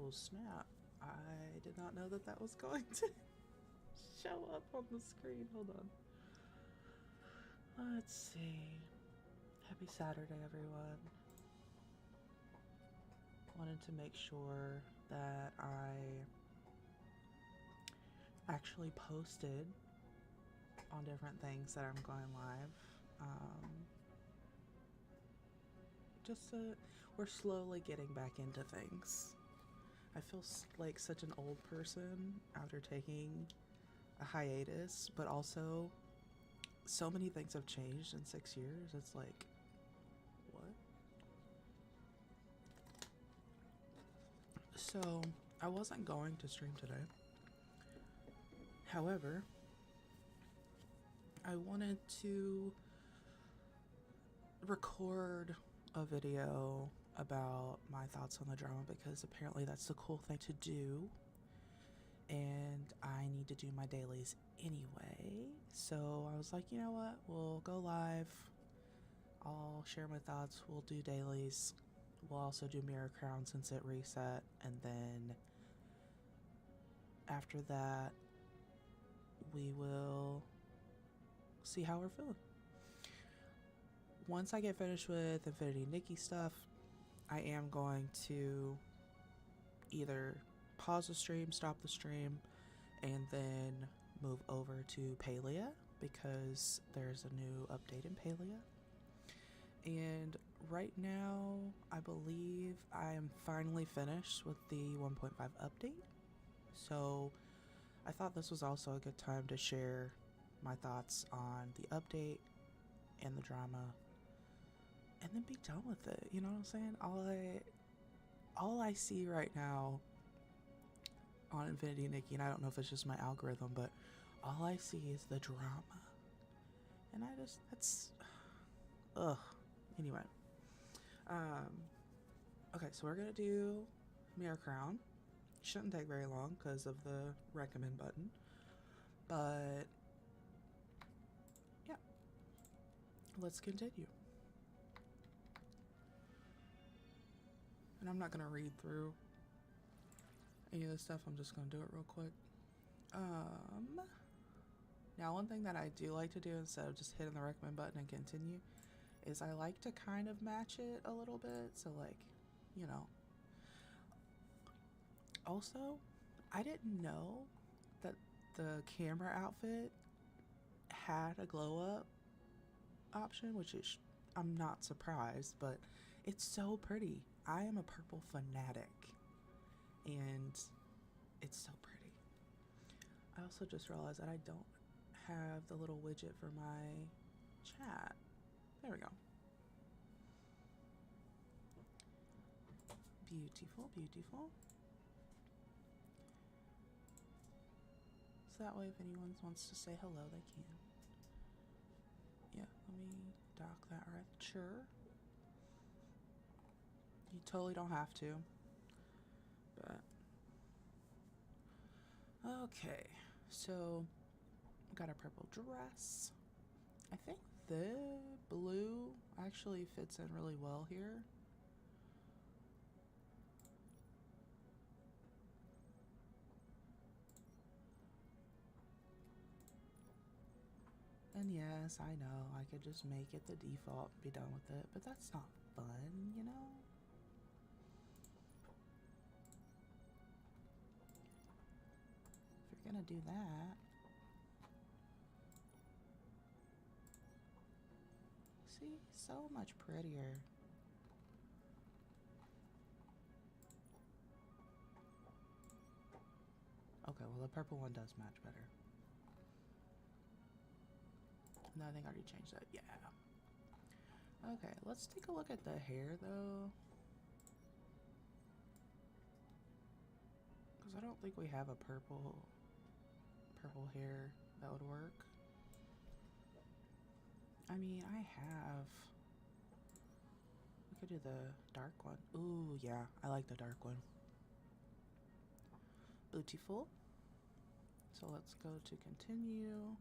Oh, snap. I did not know that that was going to show up on the screen. Hold on. Let's see. Happy Saturday, everyone. Wanted to make sure that I actually posted on different things that I'm going live. We're slowly getting back into things. I feel like such an old person after taking a hiatus, but also so many things have changed in 6 years. It's like, what? So, I wasn't going to stream today. However, I wanted to record a video about my thoughts on the drama because apparently that's the cool thing to do. And I need to do my dailies anyway. So I was like, you know what? We'll go live. I'll share my thoughts. We'll do dailies. We'll also do Mirror Crown since it reset. And then after that, we will see how we're feeling. Once I get finished with Infinity Nikki stuff, I am going to either pause the stream, stop the stream, and then move over to Palia because there's a new update in Palia. And right now, I believe I am finally finished with the 1.5 update. So I thought this was also a good time to share my thoughts on the update and the drama and then be done with it. You know what I'm saying? All I see right now on Infinity Nikki, and I don't know if it's just my algorithm, but all I see is the drama. And that's ugh. Anyway. Okay, so we're gonna do Mirror Crown. Shouldn't take very long because of the recommend button. But yeah. Let's continue. And I'm not gonna read through any of this stuff. I'm just gonna do it real quick. Now one thing that I do like to do instead of just hitting the recommend button and continue is I like to kind of match it a little bit. So like, you know. Also, I didn't know that the camera outfit had a glow up option, which is, I'm not surprised, but it's so pretty. I am a purple fanatic and it's so pretty. I also just realized that I don't have the little widget for my chat. There we go. Beautiful, beautiful. So that way if anyone wants to say hello, they can. Yeah, let me dock that right. Sure. You totally don't have to. But okay, so got a purple dress. I think the blue actually fits in really well here. And yes, I know, I could just make it the default and be done with it, but that's not fun, you know? If you're gonna do that, see, so much prettier. Okay, well the purple one does match better. No, I think I already changed that. Yeah. Okay, let's take a look at the hair though. Because I don't think we have a purple hair that would work. I mean, I have. We could do the dark one. Ooh, yeah, I like the dark one. Beautiful. So let's go to continue.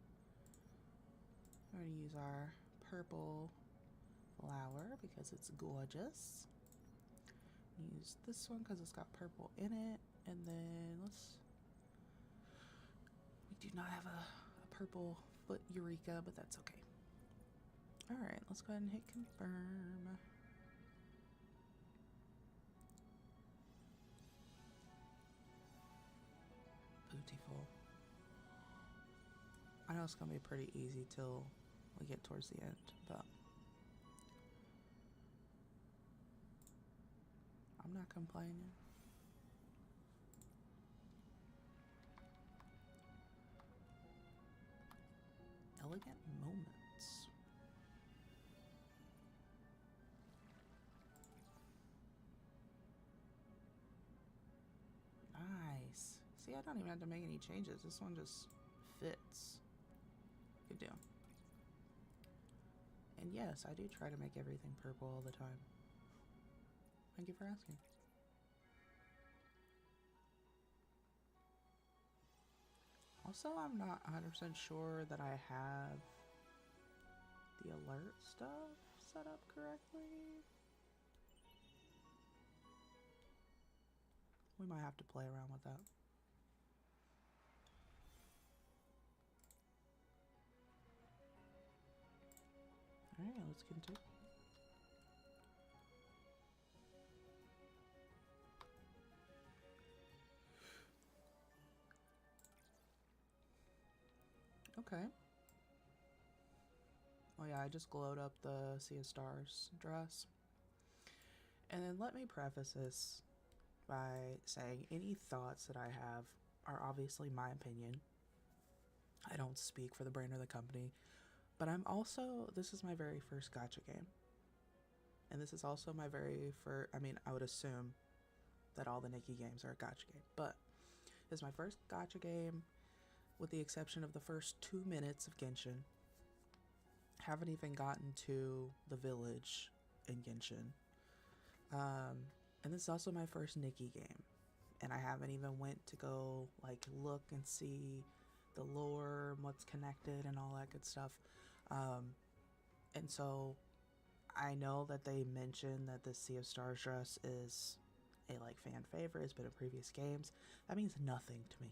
We're going to use our purple flower because it's gorgeous. use this one because it's got purple in it. And then we do not have a purple foot Eureka, but that's okay. Alright, let's go ahead and hit confirm. Beautiful. I know it's gonna be pretty easy till we get towards the end, but I'm not complaining. Elegant moments. Nice. See, I don't even have to make any changes. This one just fits. Good deal. And yes, I do try to make everything purple all the time. Thank you for asking. Also, I'm not 100% sure that I have the alert stuff set up correctly. We might have to play around with that. Alright, let's continue. Okay. Oh yeah, I just glowed up the Sea of Stars dress. And then let me preface this by saying any thoughts that I have are obviously my opinion. I don't speak for the brand or the company. But this is my very first gacha game. And this is also my very first, I would assume that all the Nikki games are a gacha game. But this is my first gacha game, with the exception of the first 2 minutes of Genshin. Haven't even gotten to the village in Genshin. And this is also my first Nikki game. And I haven't even went to go look and see the lore, what's connected and all that good stuff. And so I know that they mentioned that the Sea of Stars dress is a fan favorite. It's been in previous games. That means nothing to me.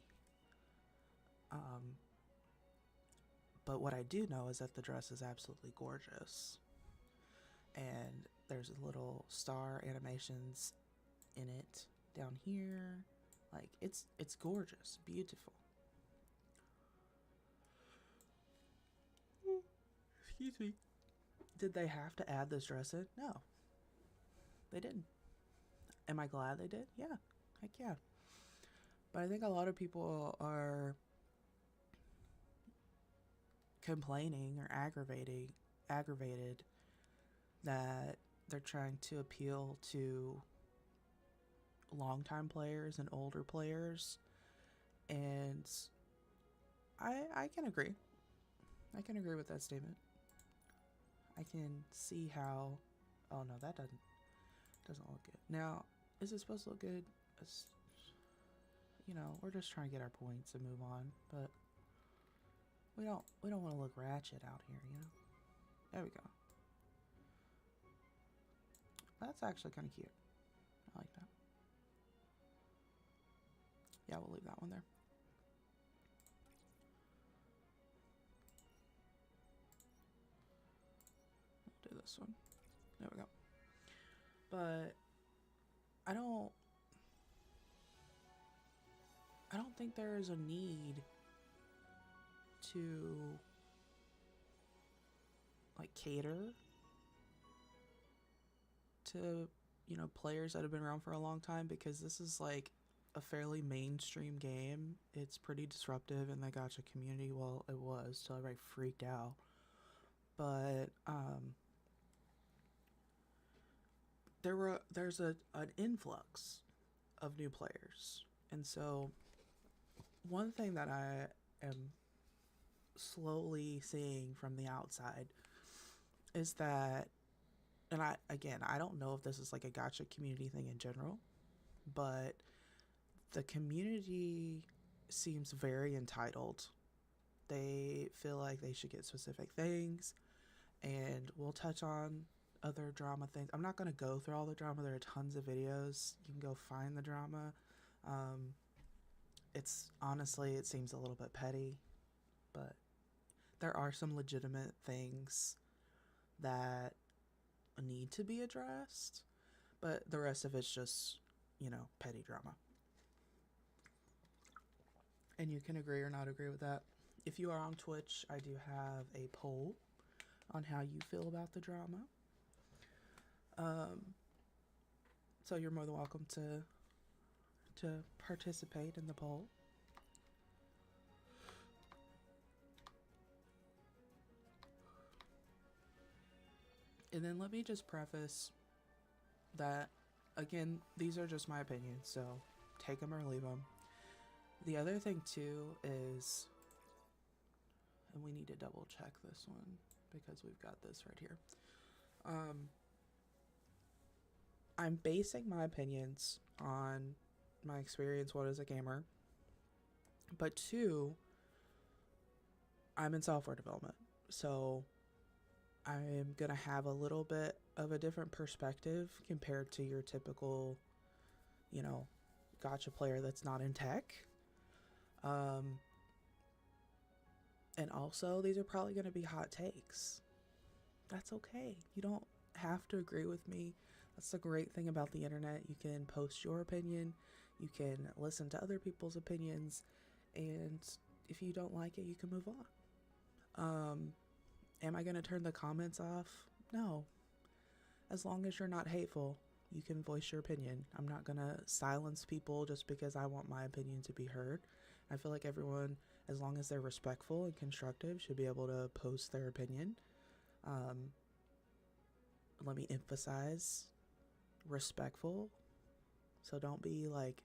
But what I do know is that the dress is absolutely gorgeous. And there's little star animations in it down here. It's gorgeous, beautiful. Excuse me. Did they have to add this dress in? No. They didn't. Am I glad they did? Yeah. Heck yeah. But I think a lot of people are complaining or aggravated that they're trying to appeal to longtime players and older players. And I can agree. I can agree with that statement. I can see how. Oh no, that doesn't look good. Now, is it supposed to look good? We're just trying to get our points and move on, but we don't want to look ratchet out here, There we go. That's actually kind of cute. I like that. Yeah, we'll leave that one there. Do this one. There we go. But I don't think there is a need to cater to players that have been around for a long time, because this is a fairly mainstream game. It's pretty disruptive in the gacha community. Well, it was till everybody freaked out. But there's an influx of new players, and so one thing that I am slowly seeing from the outside is that, and I don't know if this is a gacha community thing in general, but the community seems very entitled. They feel like they should get specific things, and we'll touch on other drama things. I'm not going to go through all the drama. There are tons of videos. You can go find the drama. It's honestly, it seems a little bit petty, but there are some legitimate things that need to be addressed, but the rest of it's just, petty drama. And you can agree or not agree with that. If you are on Twitch, I do have a poll on how you feel about the drama. So you're more than welcome to participate in the poll. And then let me just preface that, again, these are just my opinions, so take them or leave them. The other thing too is, and we need to double check this one because we've got this right here. I'm basing my opinions on my experience, one as a gamer, but two, I'm in software development, so I'm gonna have a little bit of a different perspective compared to your typical, gacha player that's not in tech. And also, these are probably gonna be hot takes. That's okay. You don't have to agree with me. That's the great thing about the internet. You can post your opinion, you can listen to other people's opinions, and if you don't like it, you can move on. Am I going to turn the comments off? No. As long as you're not hateful, you can voice your opinion. I'm not going to silence people just because I want my opinion to be heard. I feel like everyone, as long as they're respectful and constructive, should be able to post their opinion. Let me emphasize respectful. So don't be like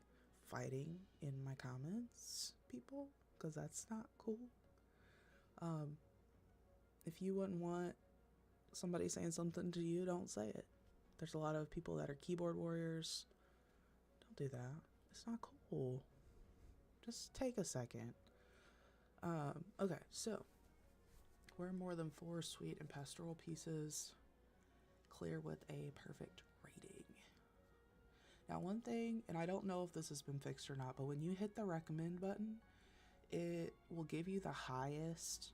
fighting in my comments, people, because that's not cool. If you wouldn't want somebody saying something to you, don't say it. There's a lot of people that are keyboard warriors. Don't do that. It's not cool. Just take a second. Okay, so we're more than 4 sweet and pastoral pieces, clear with a perfect rating. Now, one thing, and I don't know if this has been fixed or not, but when you hit the recommend button, it will give you the highest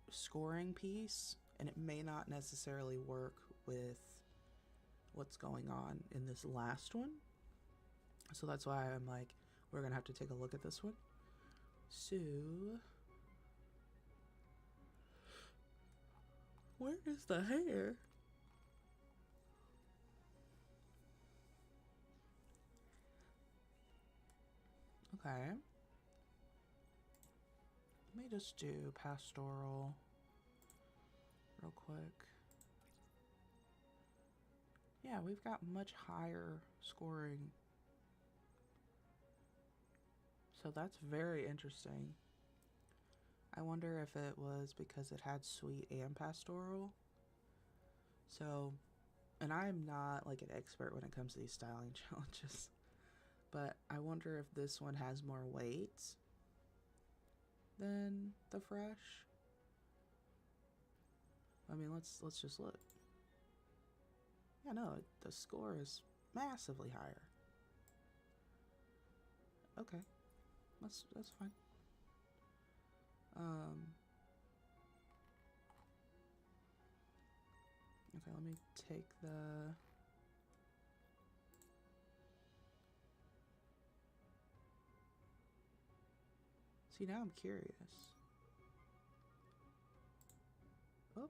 scoring piece, and it may not necessarily work with what's going on in this last one. So that's why I'm like, we're gonna have to take a look at this one. So where is the hair? Okay, let me just do pastoral real quick. Yeah, we've got much higher scoring. So that's very interesting. I wonder if it was because it had sweet and pastoral. So, and I'm not like an expert when it comes to these styling challenges, but I wonder if this one has more weight than the fresh. I mean, let's just look. Yeah, no, the score is massively higher. Okay, that's fine. Okay, let me take the. See, now I'm curious. Oh.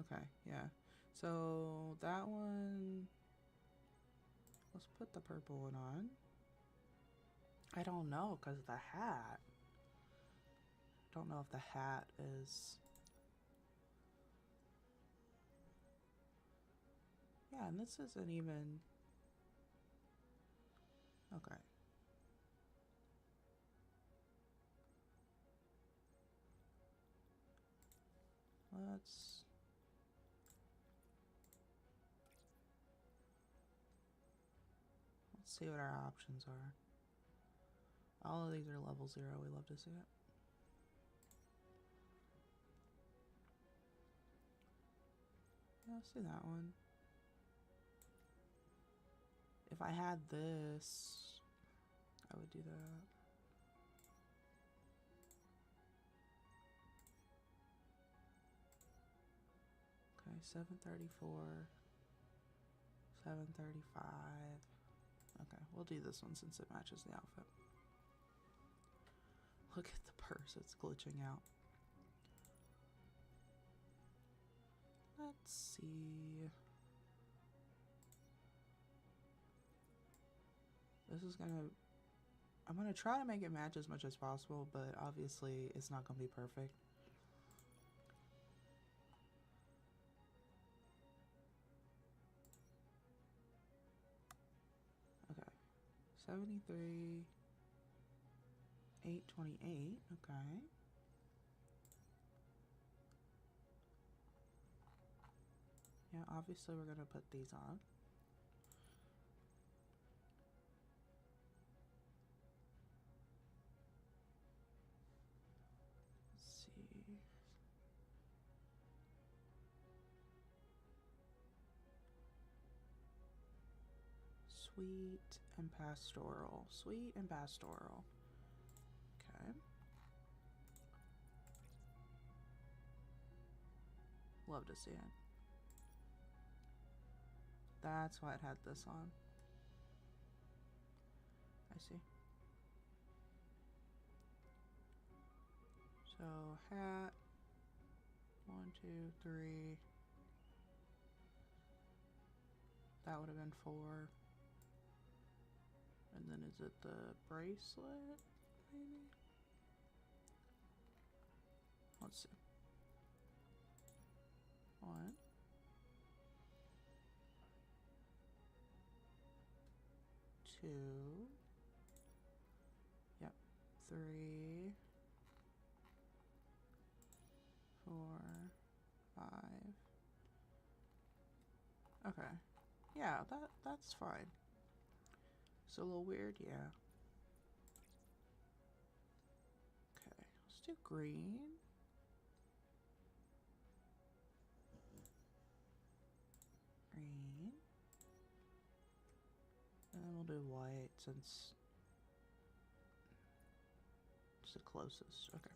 Okay, yeah. So that one, let's put the purple one on. I don't know, because the hat. Don't know if the hat is. Yeah, and this isn't even. Okay. Let's see what our options are. All of these are level 0. We love to see it. Yeah, let's do that one. If I had this, I would do that. Okay, 734, 735. Okay, we'll do this one since it matches the outfit. Look at the purse, it's glitching out. Let's see. I'm gonna try to make it match as much as possible, but obviously it's not gonna be perfect. Okay, 73, 828, okay. Yeah, obviously we're gonna put these on. Let's see. Sweet and pastoral. Sweet and pastoral. Okay. Love to see it. That's why it had this on. I see. So hat, 1, 2, 3. That would have been 4. And then is it the bracelet, maybe? Let's see. 1. 2. Yep. 3. 4. 5. Okay. Yeah, that's fine. It's a little weird, yeah. Okay, let's do green. Green. And then we'll do white since it's the closest. Okay.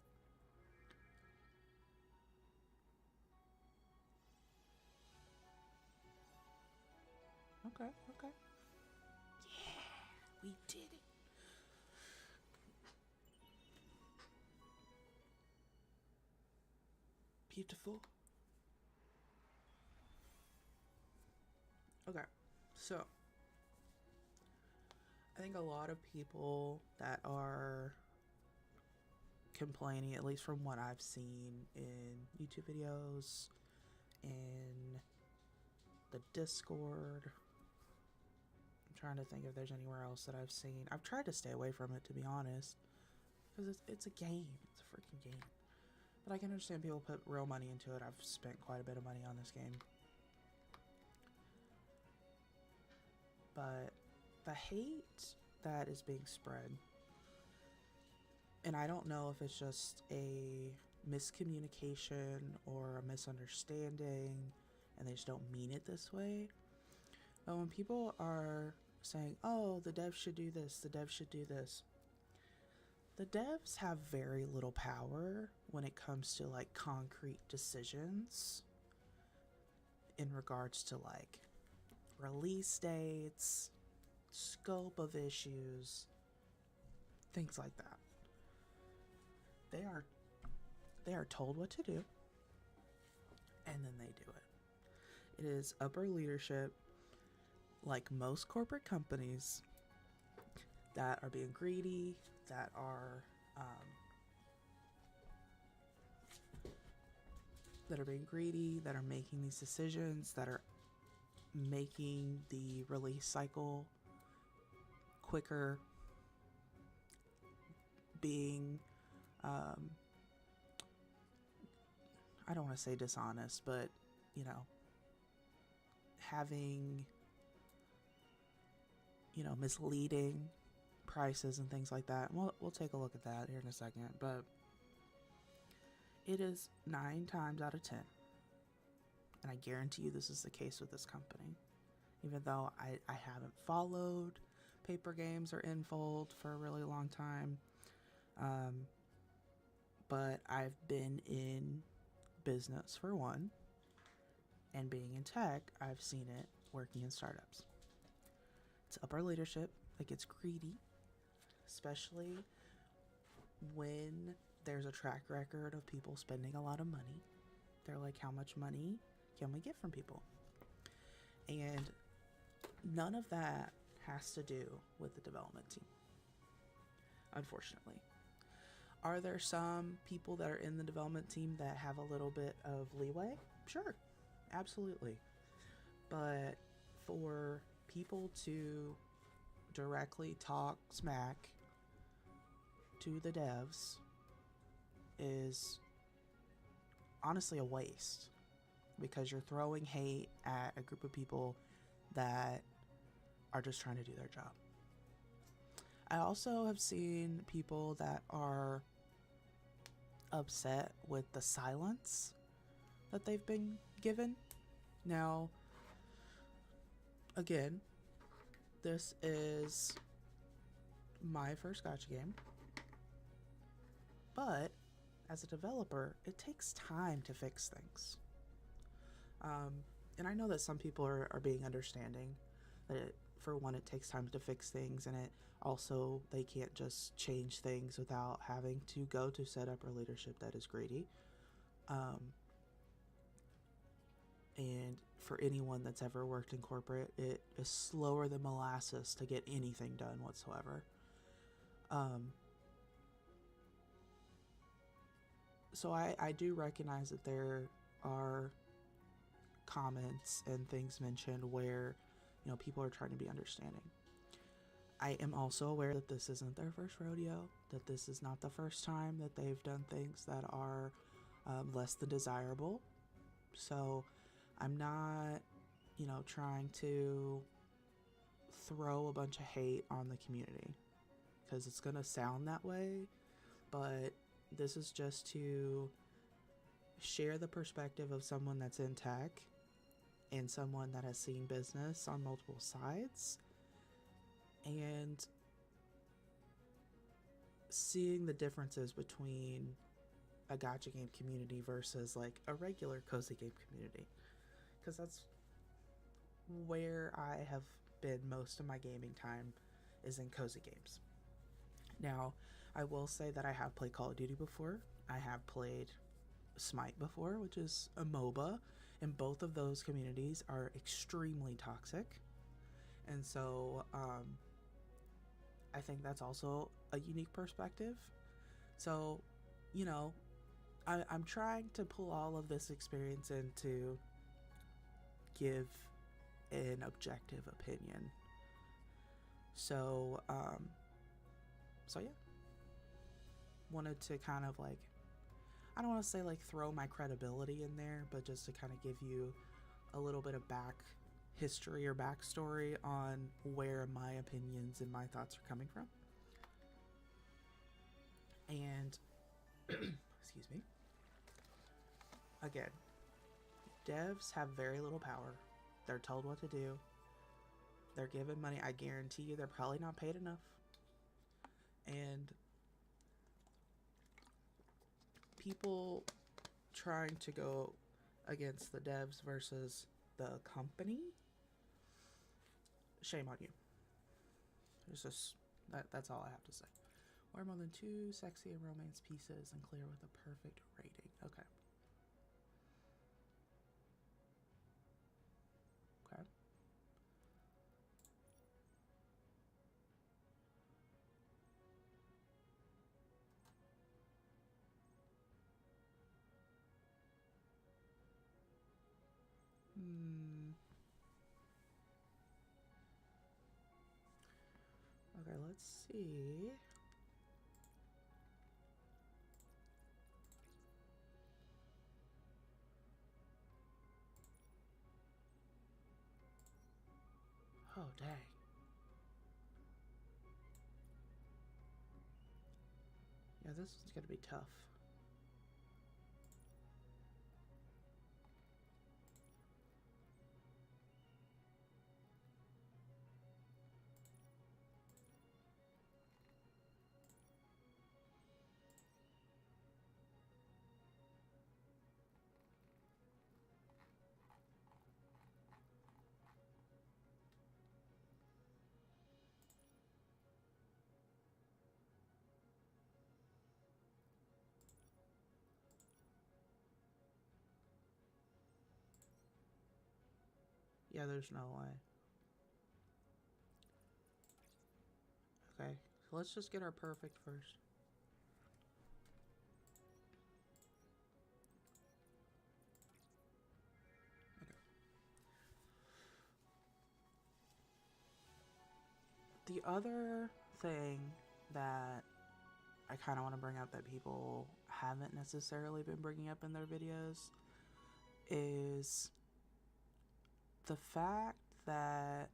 Okay, okay. Yeah, we did it. Beautiful. Okay, so I think a lot of people that are complaining, at least from what I've seen in YouTube videos, in the Discord, I'm trying to think if there's anywhere else that I've seen. I've tried to stay away from it, to be honest, because it's a game. It's a freaking game. But I can understand people put real money into it. I've spent quite a bit of money on this game. But the hate that is being spread, and I don't know if it's just a miscommunication or a misunderstanding and they just don't mean it this way, but when people are saying, oh, the devs should do this, the devs should do this, the devs have very little power when it comes to like concrete decisions in regards to like release dates, scope of issues, things like that. They are told what to do, and then they do it. It is upper leadership, like most corporate companies, that are being greedy, that are making these decisions, that are making the release cycle quicker, being I don't want to say dishonest, but you know, having, you know, misleading prices and things like that. We'll take a look at that here in a second, but it is 9 times out of 10, and I guarantee you this is the case with this company, even though I haven't followed Paper Games or Infold for a really long time, but I've been in business for one, and being in tech, I've seen it working in startups. It's upper leadership that gets greedy, especially when there's a track record of people spending a lot of money. They're like, how much money can we get from people? And none of that has to do with the development team, unfortunately. Are there some people that are in the development team that have a little bit of leeway? Sure, absolutely. But for people to directly talk smack to the devs is honestly a waste, because you're throwing hate at a group of people that are just trying to do their job. I also have seen people that are upset with the silence that they've been given. Now, again, this is my first gacha game, but as a developer, it takes time to fix things. And I know that some people are being understanding that for one, it takes time to fix things, and it also, they can't just change things without having to go to set up a leadership that is greedy. And for anyone that's ever worked in corporate, it is slower than molasses to get anything done whatsoever. So I do recognize that there are comments and things mentioned where, you know, people are trying to be understanding. I am also aware that this isn't their first rodeo, that this is not the first time that they've done things that are less than desirable. So I'm not, you know, trying to throw a bunch of hate on the community, because it's going to sound that way, but this is just to share the perspective of someone that's in tech and someone that has seen business on multiple sides, and seeing the differences between a gacha game community versus like a regular cozy game community, because that's where I have been most of my gaming time, is in cozy games. Now, I will say that I have played Call of Duty before. I have played Smite before, which is a MOBA, and both of those communities are extremely toxic. And so I think that's also a unique perspective. So, you know, I'm trying to pull all of this experience in to give an objective opinion. So, yeah. Wanted to kind of like, I don't want to say like throw my credibility in there, but just to kind of give you a little bit of back history or backstory on where my opinions and my thoughts are coming from. And, excuse me. Again, devs have very little power. They're told what to do. They're given money. I guarantee you they're probably not paid enough. And people trying to go against the devs versus the company, shame on you. There's just that's all I have to say. Or more than 2 sexy and romance pieces and clear with a perfect rating. Okay. Okay. Okay, let's see. Oh, dang. Yeah, this is gonna be tough. Yeah, there's no way. Okay, so let's just get our perfect first. Okay. The other thing that I kind of want to bring up that people haven't necessarily been bringing up in their videos is the fact that,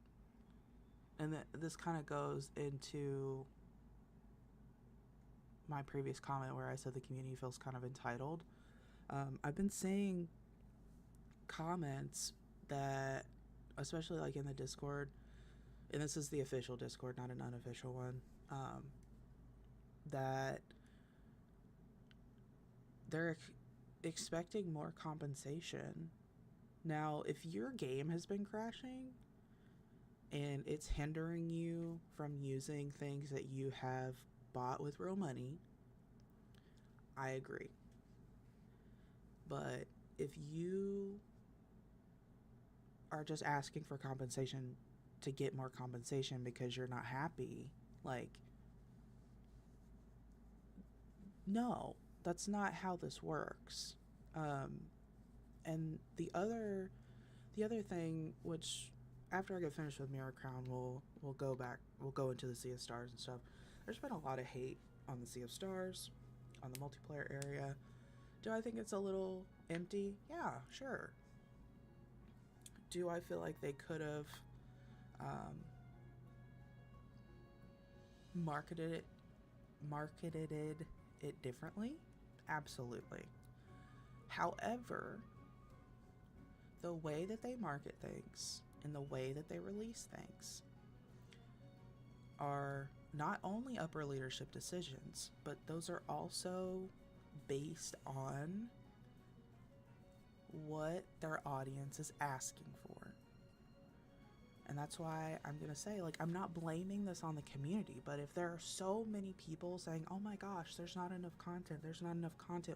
and this kind of goes into my previous comment where I said the community feels kind of entitled. I've been seeing comments that, especially like in the Discord, and this is the official Discord, not an unofficial one, that they're expecting more compensation. Now, if your game has been crashing and it's hindering you from using things that you have bought with real money, I agree. But if you are just asking for compensation to get more compensation because you're not happy, like, no, that's not how this works. And the other thing, which after I get finished with Mirror Crown, we'll go into the Sea of Stars and stuff. There's been a lot of hate on the Sea of Stars, on the multiplayer area. Do I think it's a little empty? Yeah, sure. Do I feel like they could have marketed it differently? Absolutely. However, the way that they market things and the way that they release things are not only upper leadership decisions, but those are also based on what their audience is asking for. And that's why I'm going to say, like, I'm not blaming this on the community, but if there are so many people saying, oh my gosh, there's not enough content,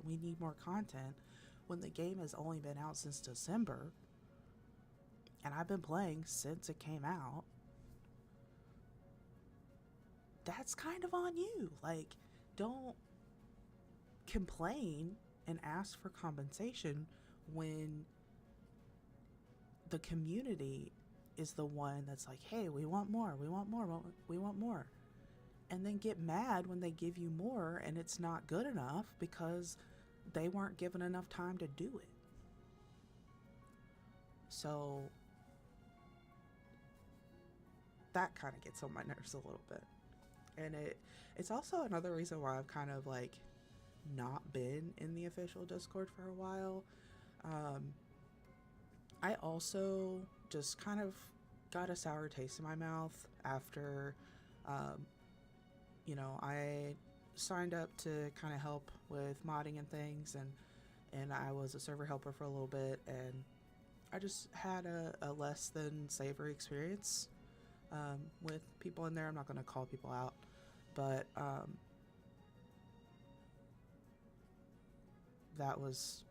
we need more content, when the game has only been out since December, and I've been playing since it came out, that's kind of on you. Like, don't complain and ask for compensation when the community is the one that's like, hey, we want more. And then get mad when they give you more and it's not good enough because they weren't given enough time to do it. So that kind of gets on my nerves a little bit. And it's also another reason why I've kind of like not been in the official Discord for a while. I also just kind of got a sour taste in my mouth after, I signed up to kind of help with modding and things, and I was a server helper for a little bit, and I just had a less than savory experience with people in there. I'm not going to call people out, but that was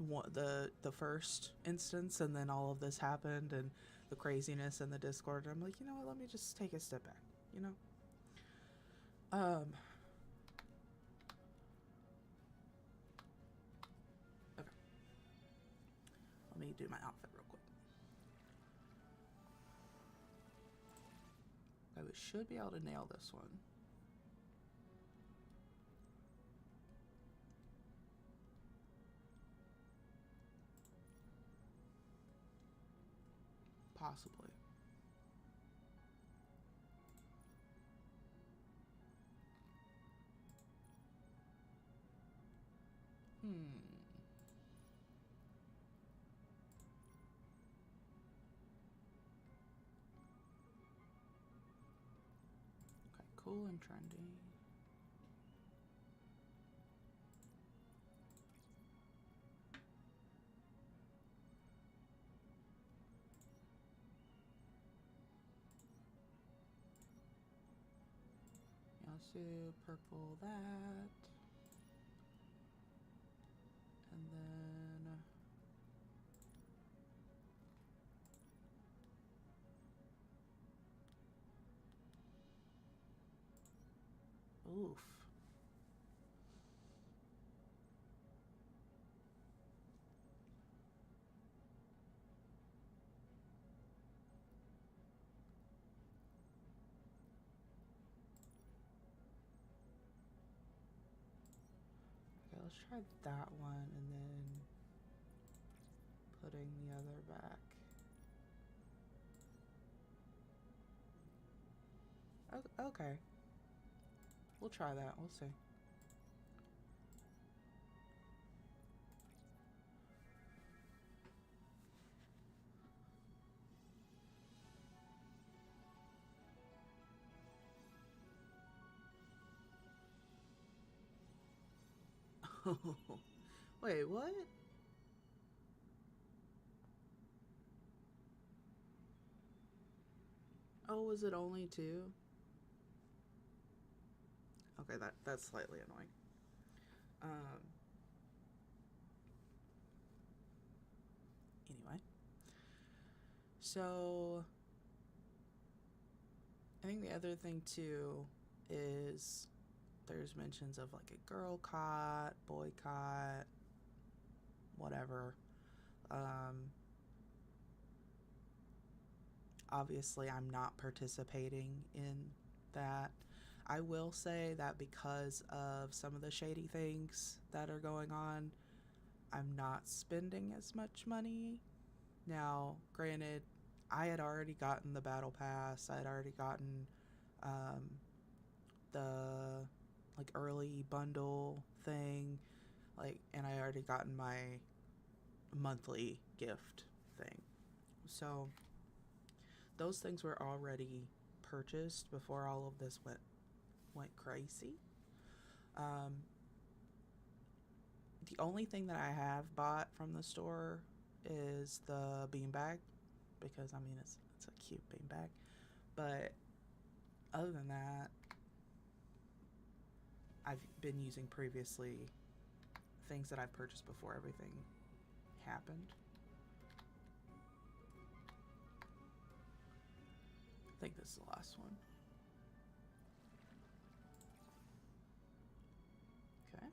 the first instance, and then all of this happened and the craziness in the Discord. I'm like, you know what, let me just take a step back, okay, let me do my outfit real quick. I should be able to nail this one. Possibly. Okay, cool and trendy. Yeah, let's do purple that. And then oof. Okay, let's try that one and then putting the other back. Okay. We'll try that. We'll see. Wait, what? Oh, was it only two? Okay, that's slightly annoying. Anyway. So I think the other thing too is there's mentions of like a girl cot, boy cot, whatever. Obviously, I'm not participating in that. I will say that because of some of the shady things that are going on, I'm not spending as much money. Now, granted, I had already gotten the battle pass. I had already gotten um, the like early bundle thing, like, and I already gotten my monthly gift thing. So those things were already purchased before all of this went crazy. Um, the only thing that I have bought from the store is the beanbag because I mean it's a cute beanbag, but other than that, I've been using previously things that I've purchased before everything happened. I think this is the last one. Okay.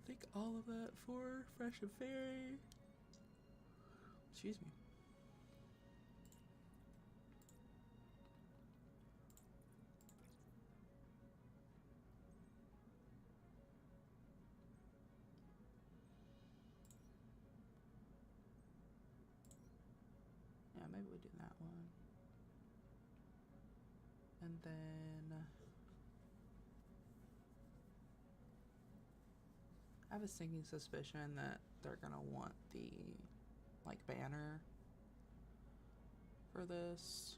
I think all of that for Fresh and Fairy. Excuse me. Yeah, maybe we do that one. And then I have a sinking suspicion that they're gonna want the like banner for this.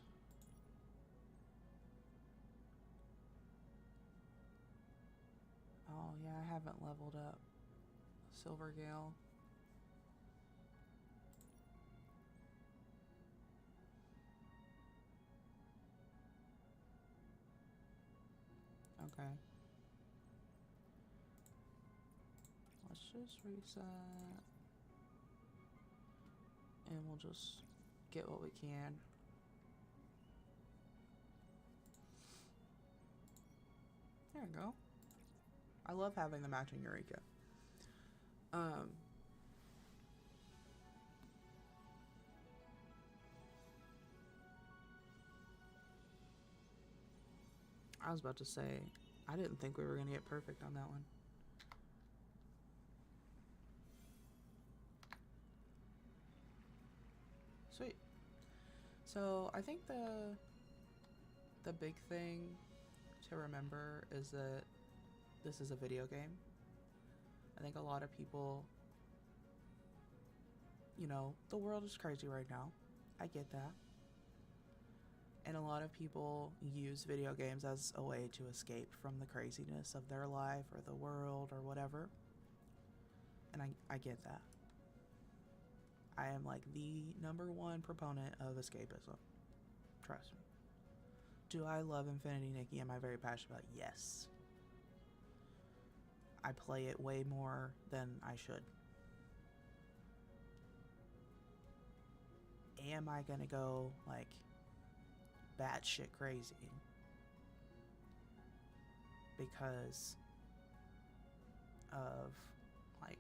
Oh yeah, I haven't leveled up Silver Gale. Okay. Let's just reset. And we'll just get what we can. There we go. I love having the matching Eureka. I was about to say, I didn't think we were going to get perfect on that one. Sweet. So I think the big thing to remember is that this is a video game. I think a lot of people, the world is crazy right now. I get that. And a lot of people use video games as a way to escape from the craziness of their life or the world or whatever. And I get that. I am like the #1 proponent of escapism. Trust me. Do I love Infinity Nikki? Am I very passionate about it? Yes. I play it way more than I should. Am I gonna go like batshit crazy because of like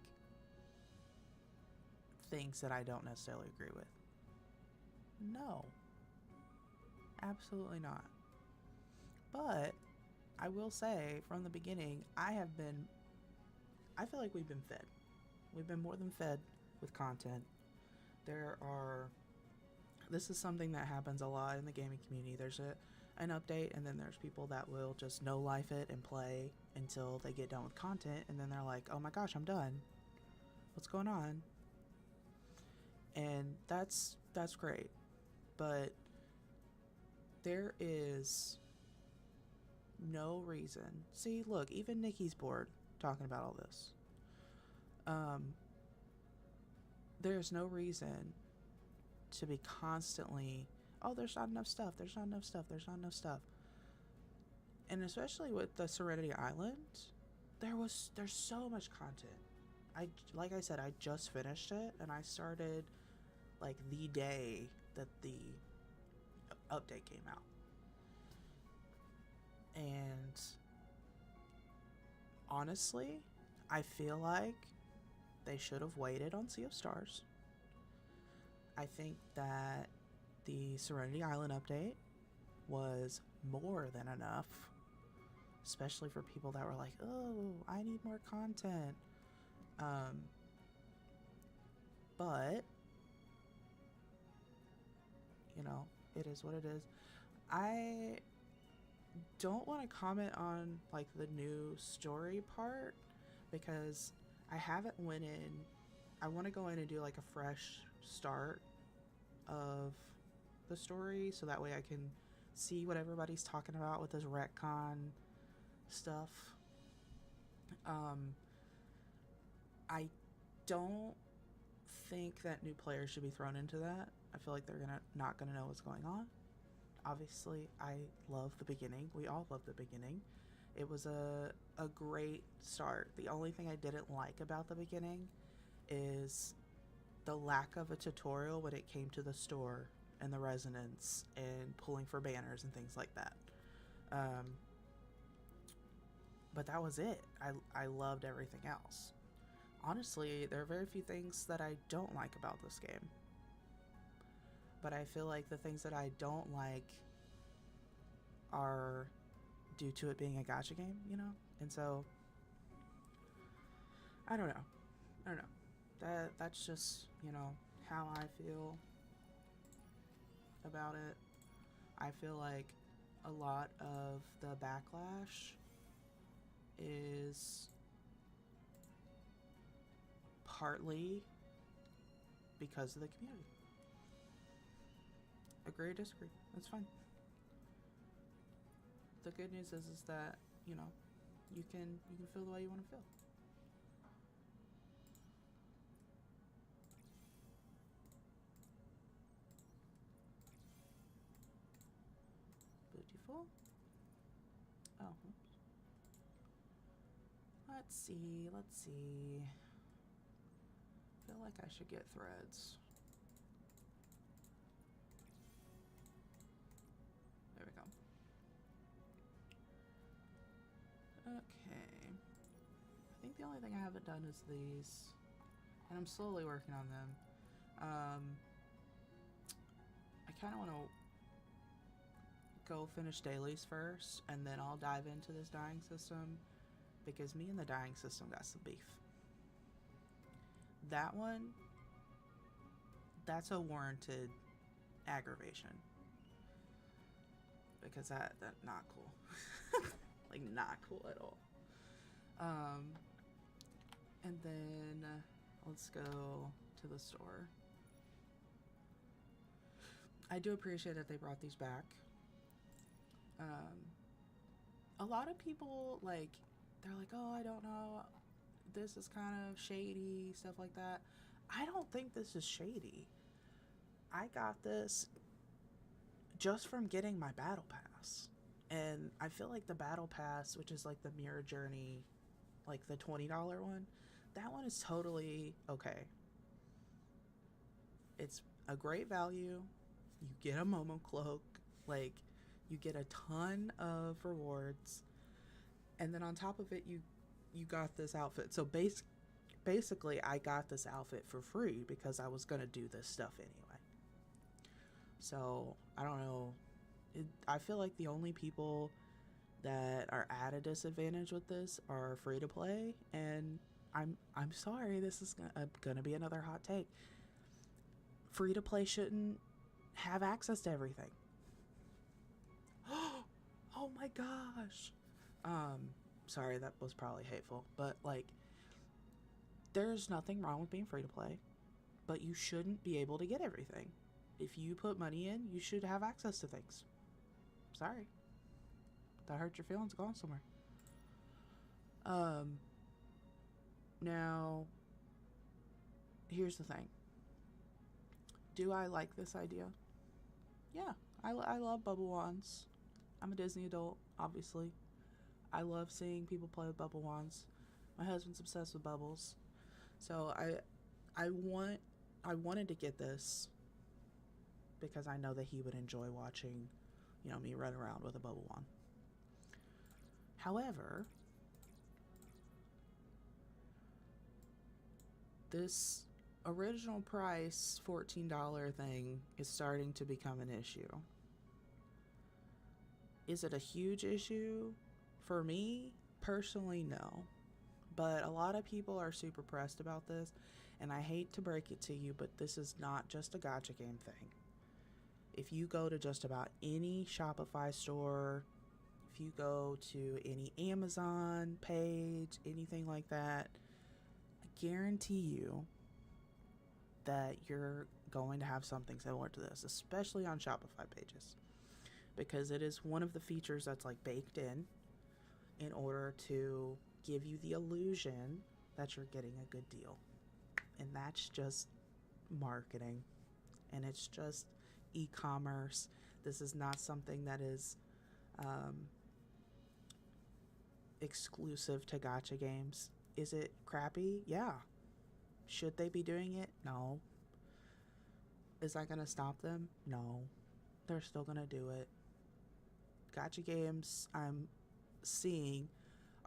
things that I don't necessarily agree with? No. Absolutely not. But I will say from the beginning, I feel like we've been fed. We've been more than fed with content. This is something that happens a lot in the gaming community. There's an update, and then there's people that will just no life it and play until they get done with content, and then they're like, oh my gosh, I'm done. What's going on? And that's great. But there is no reason. See, look, even Nikki's bored talking about all this. There's no reason to be constantly, oh, there's not enough stuff, there's not enough stuff, there's not enough stuff. And especially with the Serenity Island, there's so much content. Like I said, I just finished it, and I started like the day that the update came out. And honestly, I feel like they should have waited on Sea of Stars. I think that the Serenity Island update was more than enough, especially for people that were like, oh, I need more content. But, it is what it is. I don't want to comment on like the new story part because I haven't went in. I want to go in and do like a fresh start of the story so that way I can see what everybody's talking about with this retcon stuff. I don't think that new players should be thrown into that. I feel like they're not gonna know what's going on. Obviously, I love the beginning. We all love the beginning. It was a great start. The only thing I didn't like about the beginning is the lack of a tutorial when it came to the store and the resonance and pulling for banners and things like that. But that was it. I loved everything else. Honestly, there are very few things that I don't like about this game. But I feel like the things that I don't like are due to it being a gacha game, And so, I don't know. That's just, how I feel about it. I feel like a lot of the backlash is partly because of the community. Agree or disagree, that's fine. The good news is that, you can feel the way you want to feel. Beautiful. Oh, oops. Let's see. I feel like I should get threads. There we go. Okay. I think the only thing I haven't done is these. And I'm slowly working on them. I kind of want to go finish Dailies first, and then I'll dive into this dying system, because me and the dying system got some beef. That one, that's a warranted aggravation, because that's not cool. Like, not cool at all. Um, and then let's go to the store. I do appreciate that they brought these back. A lot of people, like, they're like, oh, I don't know, this is kind of shady, stuff like that. I don't think this is shady. I got this just from getting my battle pass. And I feel like the battle pass, which is like the Mirror Journey, like the $20 one, that one is totally okay. It's a great value. You get a Momo cloak, like, you get a ton of rewards, and then on top of it, you got this outfit. So basically, I got this outfit for free because I was gonna do this stuff anyway. So I don't know. I feel like the only people that are at a disadvantage with this are free to play, and I'm sorry, this is gonna be another hot take. Free to play shouldn't have access to everything. Oh my gosh. Sorry, that was probably hateful, but like, there's nothing wrong with being free to play, but you shouldn't be able to get everything. If you put money in, you should have access to things. Sorry. That hurt your feelings, go on somewhere. Now, here's the thing. Do I like this idea? Yeah, I love bubble wands. I'm a Disney adult, obviously. I love seeing people play with bubble wands. My husband's obsessed with bubbles. So I wanted to get this because I know that he would enjoy watching, me run around with a bubble wand. However, this original price $14 thing is starting to become an issue. Is it a huge issue? For me, personally, no. But a lot of people are super pressed about this, and I hate to break it to you, but this is not just a gacha game thing. If you go to just about any Shopify store, if you go to any Amazon page, anything like that, I guarantee you that you're going to have something similar to this, especially on Shopify pages, because it is one of the features that's like baked in order to give you the illusion that you're getting a good deal. And that's just marketing, and it's just e-commerce. This is not something that is exclusive to gacha games. Is it crappy? Yeah. Should they be doing it? No. Is that gonna stop them? No. They're still gonna do it. Gacha games, I'm seeing,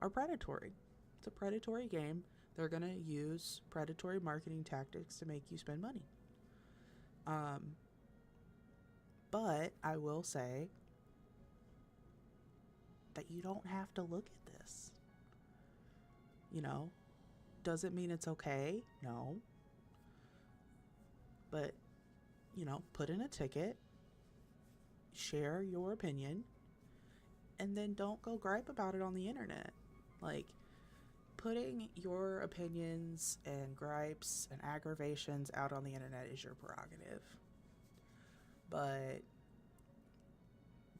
are predatory. It's a predatory game. They're gonna use predatory marketing tactics to make you spend money. But I will say that you don't have to look at this. Does it mean it's okay? No. But, put in a ticket, share your opinion, and then don't go gripe about it on the internet. Like, putting your opinions and gripes and aggravations out on the internet is your prerogative. But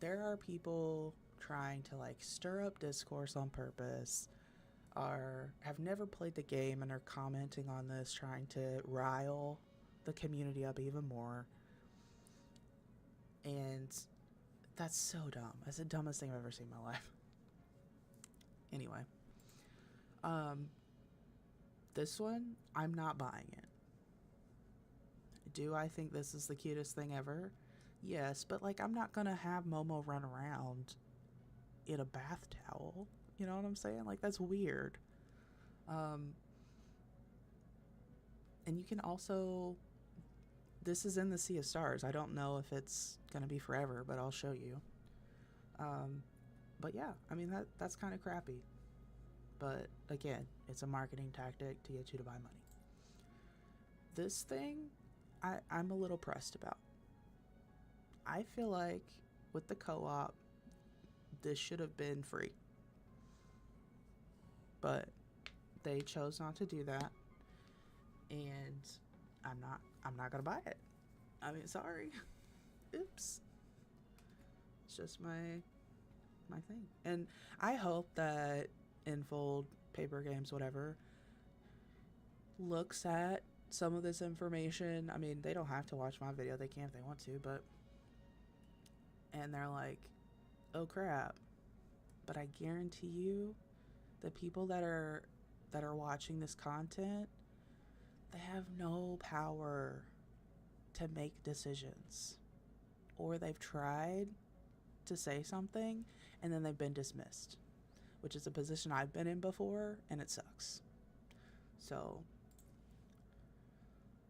there are people trying to like stir up discourse on purpose, or have never played the game and are commenting on this, trying to rile the community up even more. And that's so dumb. That's the dumbest thing I've ever seen in my life. Anyway, this one, I'm not buying it. Do I think this is the cutest thing ever? Yes, but like, I'm not gonna have Momo run around in a bath towel. You know what I'm saying? Like, that's weird. And you can also, this is in the Sea of Stars. I don't know if it's gonna be forever, but I'll show you. But yeah, I mean, that's kind of crappy. But again, it's a marketing tactic to get you to buy money. This thing, I'm a little pressed about. I feel like with the co-op, this should have been free. but they chose not to do that, and I'm not gonna buy it. I mean, sorry. Oops. It's just my thing. And I hope that Infold, Paper Games, whatever, looks at some of this information. I mean, they don't have to watch my video. They can if they want to, but and they're like, "Oh crap." But I guarantee you, the people that are watching this content, they have no power to make decisions. Or they've tried to say something and then they've been dismissed, which is a position I've been in before, and it sucks. So,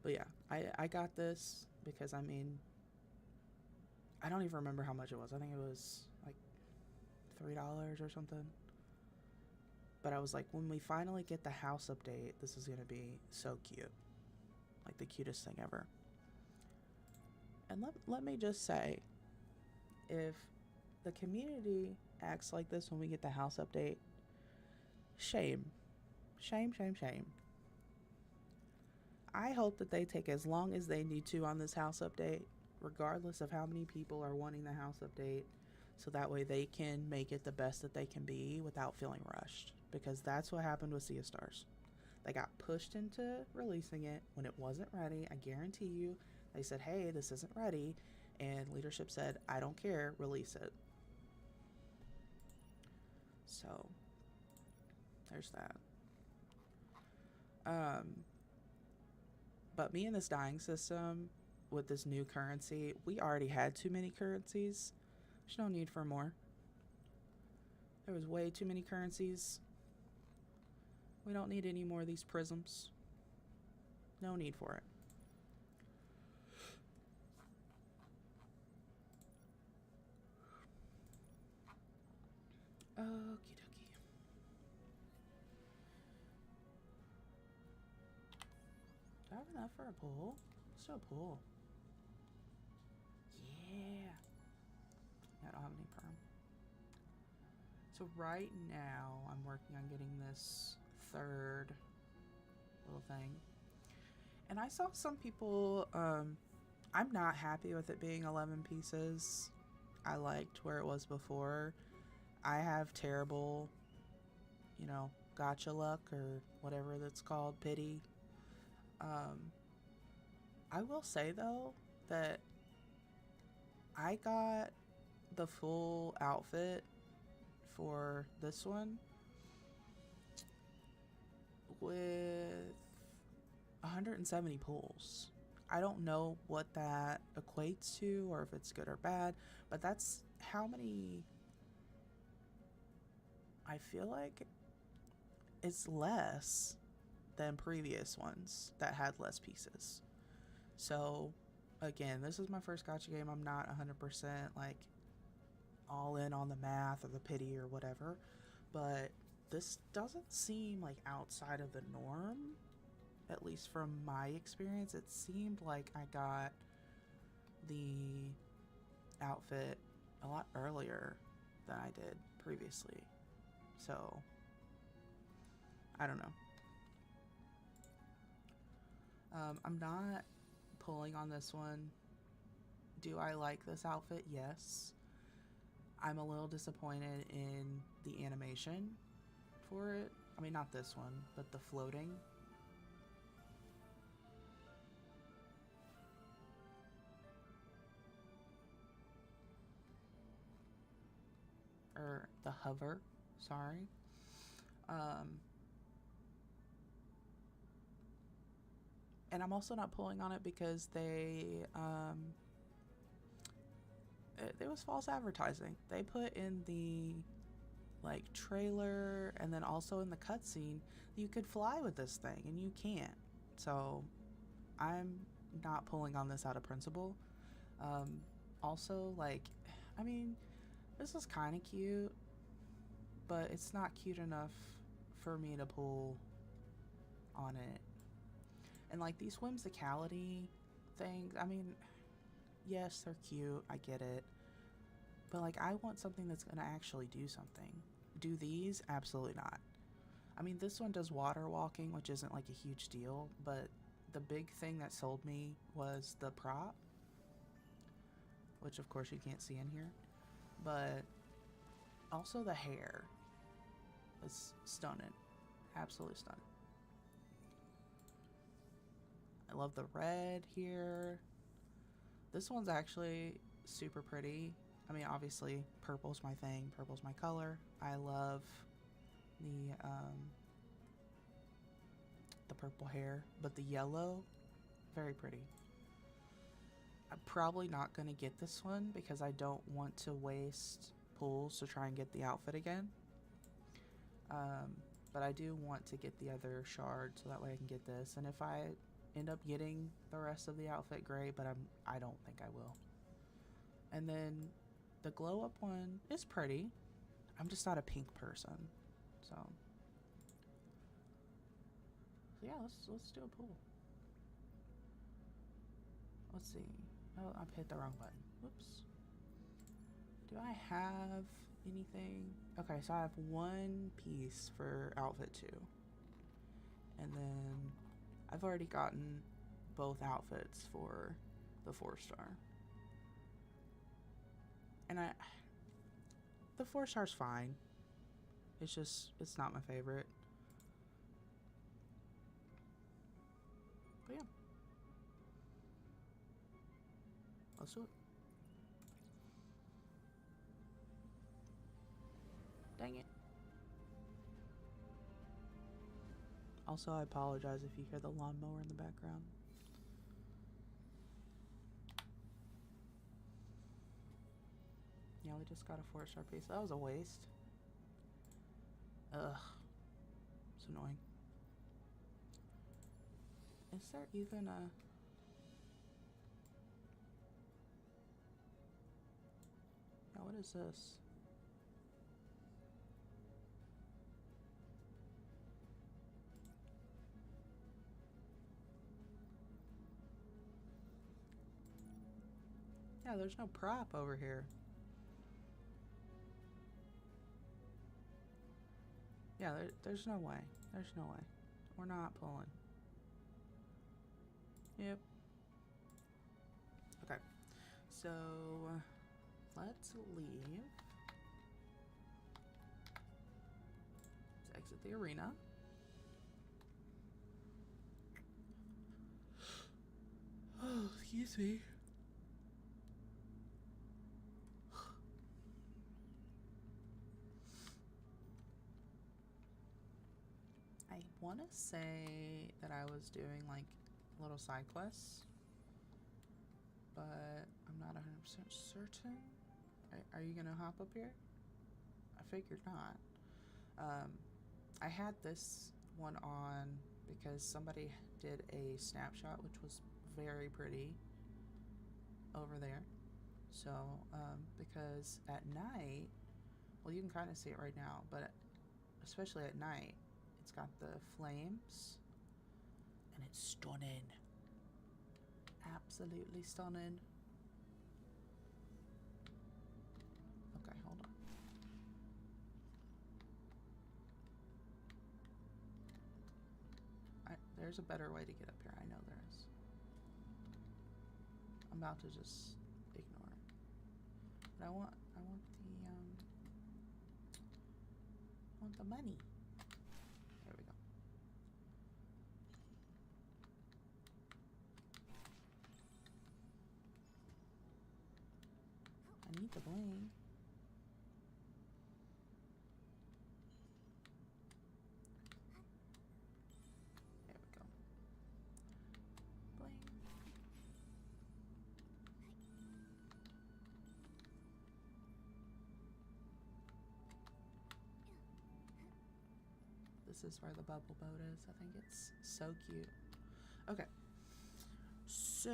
but yeah, I got this because, I mean, I don't even remember how much it was. I think it was like $3 or something. But I was like, when we finally get the house update, this is going to be so cute. Like the cutest thing ever. And let me just say, if the community acts like this when we get the house update, shame. Shame, shame, shame. I hope that they take as long as they need to on this house update, regardless of how many people are wanting the house update, so that way they can make it the best that they can be without feeling rushed. Because that's what happened with Sea of Stars. They got pushed into releasing it when it wasn't ready. I guarantee you, they said, hey, this isn't ready. And leadership said, I don't care, release it. So, there's that. But me and this dying system with this new currency, we already had too many currencies. There's no need for more. There was way too many currencies. We don't need any more of these prisms. No need for it. Okie dokie. Do I have enough for a pool? Let's do a pool. Yeah. I don't have any perm. So right now, I'm working on getting this third little thing. And I saw some people, I'm not happy with it being 11 pieces. I liked where it was before. I have terrible, gotcha luck or whatever that's called, pity. I will say though that I got the full outfit for this one with 170 pulls. I don't know what that equates to or if it's good or bad, but that's how many. I feel like it's less than previous ones that had less pieces. So again, this is my first gacha game. I'm not 100% like all in on the math or the pity or whatever, but this doesn't seem like outside of the norm. At least from my experience, it seemed like I got the outfit a lot earlier than I did previously. So, I don't know. I'm not pulling on this one. Do I like this outfit? Yes. I'm a little disappointed in the animation for it. I mean, not this one, but the floating. Or the hover, sorry. And I'm also not pulling on it because it was false advertising. They put in the like trailer and then also in the cutscene you could fly with this thing and you can't. So I'm not pulling on this out of principle. Also, like, I mean, this is kind of cute, but it's not cute enough for me to pull on it. And like these whimsicality things, I mean, yes, they're cute, I get it, but like I want something that's gonna actually do something. Do these? Absolutely not. I mean, this one does water walking, which isn't like a huge deal, but the big thing that sold me was the prop, which of course you can't see in here, but also the hair is stunning. Absolutely stunning. I love the red here. This one's actually super pretty. I mean, obviously, purple's my thing. Purple's my color. I love the purple hair, but the yellow, very pretty. I'm probably not going to get this one because I don't want to waste pulls to try and get the outfit again. But I do want to get the other shard so that way I can get this. And if I end up getting the rest of the outfit, great, but I don't think I will. And then the glow up one is pretty. I'm just not a pink person, so yeah, let's do a pull. Let's see. Oh, I've hit the wrong button. Whoops. Do I have anything? Okay, so I have one piece for outfit 2. And then I've already gotten both outfits for the 4-star. And the 4-star's fine. It's just, it's not my favorite. But yeah. Let's do it. Dang it. Also, I apologize if you hear the lawnmower in the background. Yeah, we just got a 4-star piece. That was a waste. Ugh. It's annoying. Is there even a... Yeah, what is this? Yeah, there's no prop over here. Yeah, there's no way. There's no way. We're not pulling. Yep. Okay. So, let's leave. Let's exit the arena. Oh, excuse me. I want to say that I was doing like little side quests, but I'm not 100% certain. Are you gonna hop up here? I figured not. I had this one on because somebody did a snapshot which was very pretty over there. So, because at night, well, you can kind of see it right now, but especially at night, it's got the flames, and it's stunning. Absolutely stunning. Okay, hold on. There's a better way to get up here. I know there is. I'm about to just ignore it. But I want the money. There we go. I need the bling. There we go. Bling. This is where the bubble boat is. I think it's so cute. Okay. So,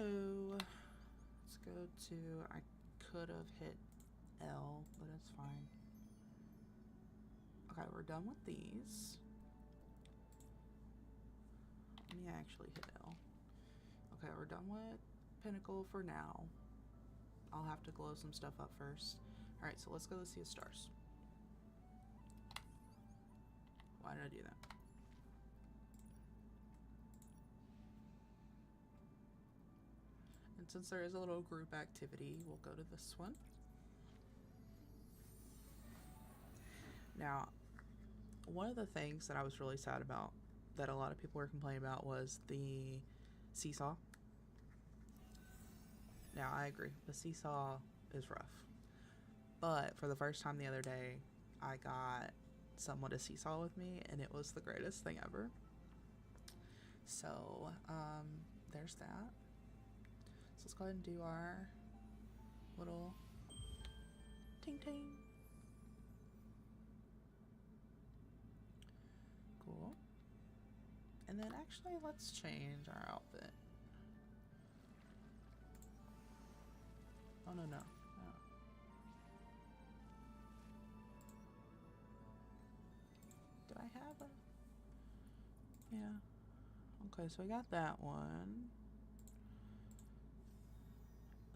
let's go to, I could have hit L, but it's fine. Okay, we're done with these. Let me actually hit L. Okay, we're done with Pinnacle for now. I'll have to glow some stuff up first. Alright, so let's go to Sea of Stars. Why did I do that? since there is a little group activity, we'll go to this one. Now, one of the things that I was really sad about, that a lot of people were complaining about, was the seesaw. Now, I agree. The seesaw is rough. But for the first time the other day, I got someone to seesaw with me, and it was the greatest thing ever. So, there's that. So let's go ahead and do our little ting-ting. Cool. And then actually, let's change our outfit. Oh, no. Did I have a... Yeah. Okay, so we got that one.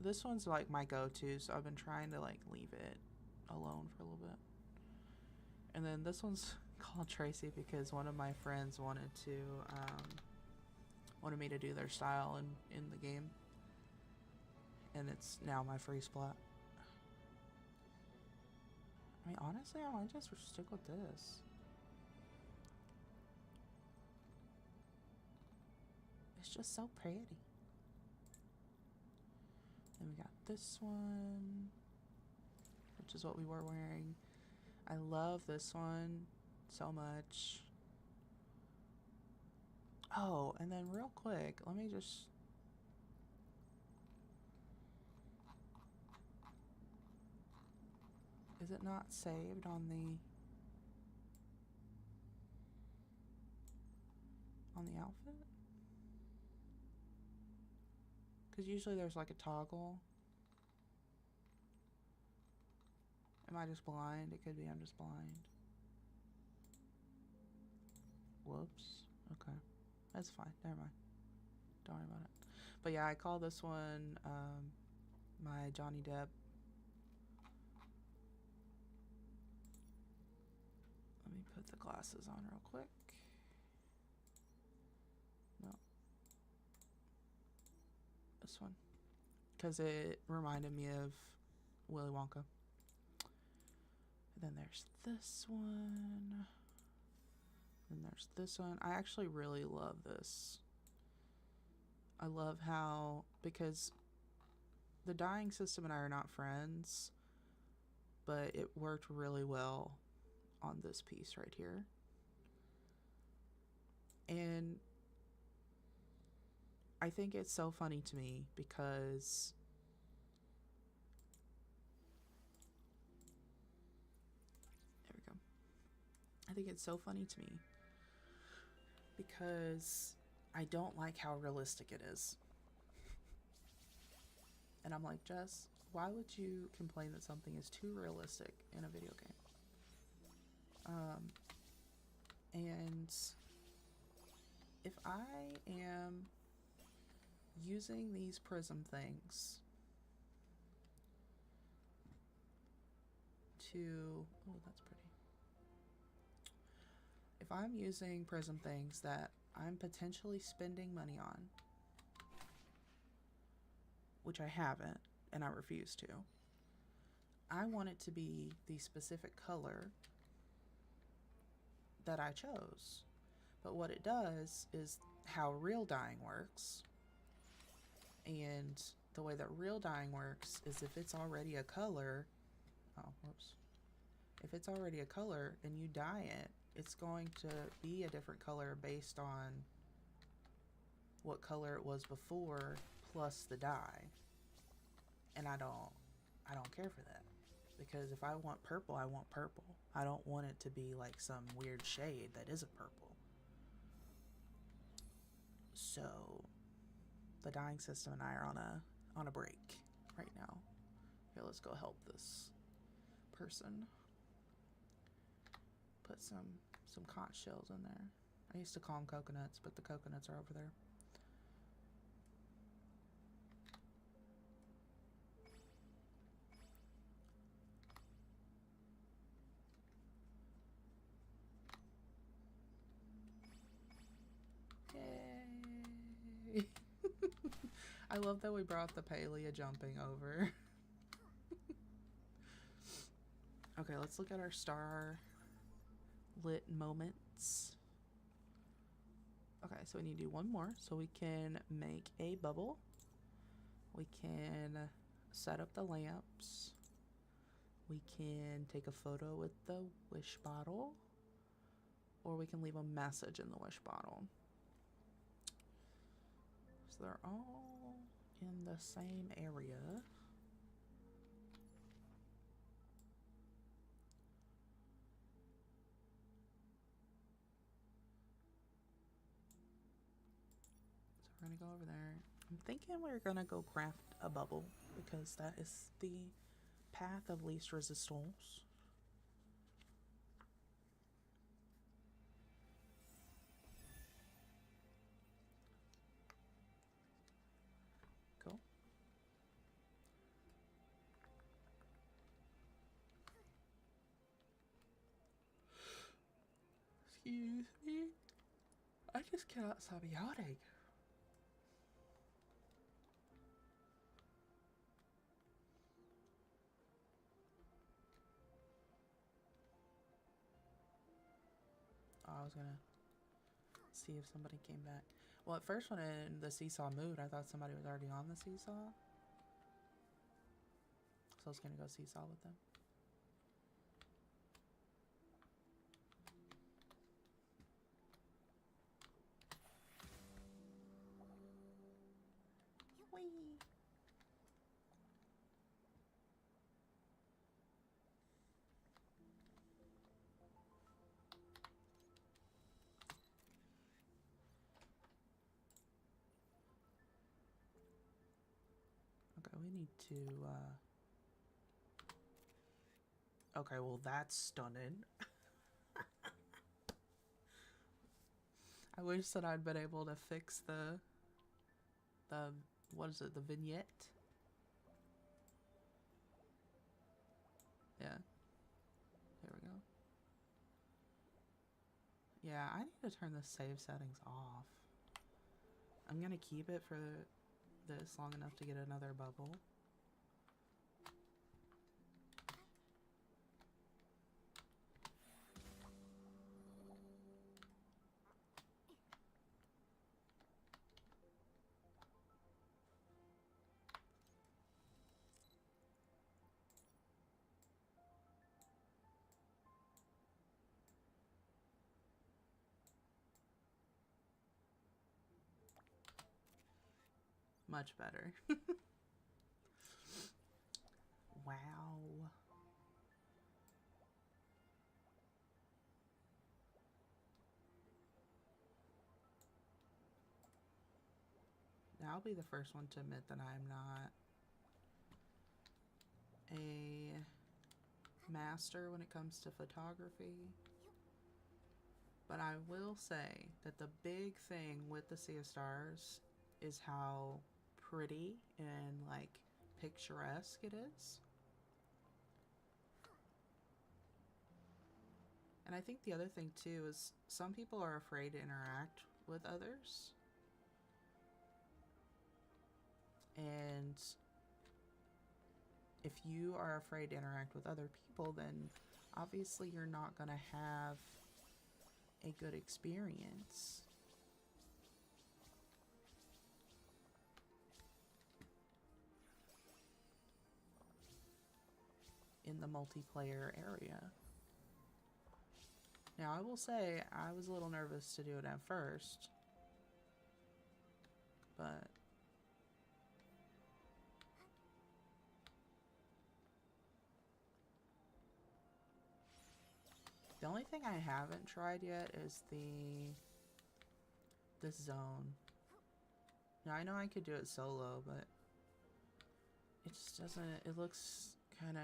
This one's like my go-to, so I've been trying to like leave it alone for a little bit. And then this one's called Tracy because one of my friends wanted me to do their style in the game. And it's now my free splat. I mean, honestly, I might just stick with this. It's just so pretty. Then we got this one, which is what we were wearing. I love this one so much. Oh, and then real quick, let me just... Is it not saved on the outfit? Because usually there's like a toggle. Am I just blind? It could be I'm just blind. Whoops. Okay. That's fine. Never mind. Don't worry about it. But yeah, I call this one my Johnny Depp. Let me put the glasses on real quick. No. This one. Because it reminded me of Willy Wonka. And then there's this one. And there's this one. I actually really love this. I love how, because the dyeing system and I are not friends, but it worked really well on this piece right here. And I think it's so funny to me because there we go. I think it's so funny to me because I don't like how realistic it is. And I'm like, Jess, why would you complain that something is too realistic in a video game? And if I am using these prism things to... Oh, that's pretty. If I'm using prism things that I'm potentially spending money on, which I haven't, and I refuse to, I want it to be the specific color that I chose. But what it does is how real dyeing works. And the way that real dyeing works is if it's already a color, if it's already a color and you dye it, it's going to be a different color based on what color it was before plus the dye. And I don't care for that. Because if I want purple, I want purple. I don't want it to be like some weird shade that isn't purple. So the dyeing system and I are on a break right now. Here, let's go help this person. Put some conch shells in there. I used to call them coconuts, but the coconuts are over there. Yay! I love that we brought the Palia jumping over. Okay, let's look at our star lit moments. Okay, so we need to do one more. So we can make a bubble. We can set up the lamps. We can take a photo with the wish bottle. Or we can leave a message in the wish bottle. So they're all in the same area. We're gonna go over there. I'm thinking we're gonna go craft a bubble because that is the path of least resistance. Cool. Excuse me. I just cannot stop yawning. I was gonna see if somebody came back. Well, at first when the seesaw moved, I thought somebody was already on the seesaw. So I was gonna go seesaw with them. Whee! Okay, we need to, okay, well that's stunning. I wish that I'd been able to fix the, what is it, the vignette? Yeah. There we go. Yeah, I need to turn the save settings off. I'm gonna keep it for this long enough to get another bubble. Much better. Wow. Now I'll be the first one to admit that I'm not a master when it comes to photography. But I will say that the big thing with the Sea of Stars is how pretty and like picturesque it is. And I think the other thing too is some people are afraid to interact with others. And if you are afraid to interact with other people, then obviously you're not going to have a good experience. In the multiplayer area. Now I will say I was a little nervous to do it at first, but the only thing I haven't tried yet is this zone. Now I know I could do it solo, but it just doesn't, it looks kind of,